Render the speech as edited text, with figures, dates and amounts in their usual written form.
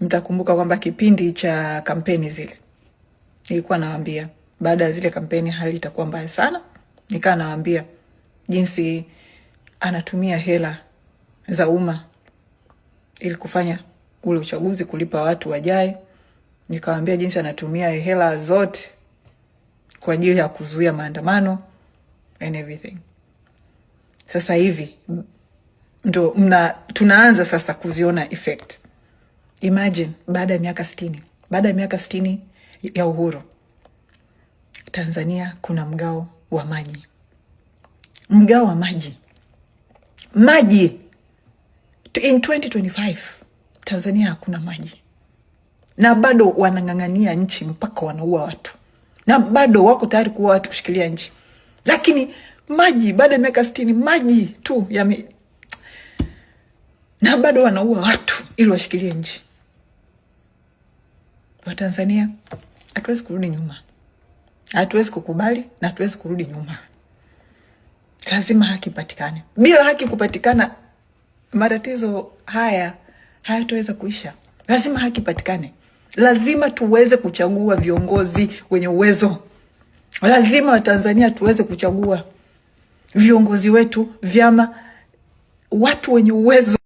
Mtakumbuka kwamba kipindi cha kampeni zile nilikuwa nawaambia baada ya zile kampeni hali itakuwa mbaya sana. Nikaa nawaambia jinsi anatumia hela za umma ili kufanya ule uchaguzi, kulipa watu wajae. Nikawaambia jinsi anatumia hela zote kwa ajili ya kuzuia maandamano and everything. Sasa hivi ndo tunaanza sasa kuziona effect. Imagine baada ya miaka 60, baada ya miaka 60 ya uhuru, Tanzania kuna mgao wa maji. Mgao wa maji. Maji. In 2025, Tanzania hakuna maji. Na bado wanang'ang'ania nchi mpaka wanaua watu. Na bado wako tayari kuua watu kushikilia nchi. Lakini maji, baada ya miaka 60, maji tu na bado wanaua watu ili washikilie nchi. Watanzania, hatuwezi kurudi nyuma. Hatuwezi kukubali na hatuwezi kurudi nyuma. Lazima haki patikane. Bila haki kupatikana, matatizo haya hayataweza kuisha. Lazima haki patikane. Lazima tuweze kuchagua viongozi wenye uwezo. Lazima Watanzania tuweze kuchagua viongozi wetu, vyama, watu wenye uwezo.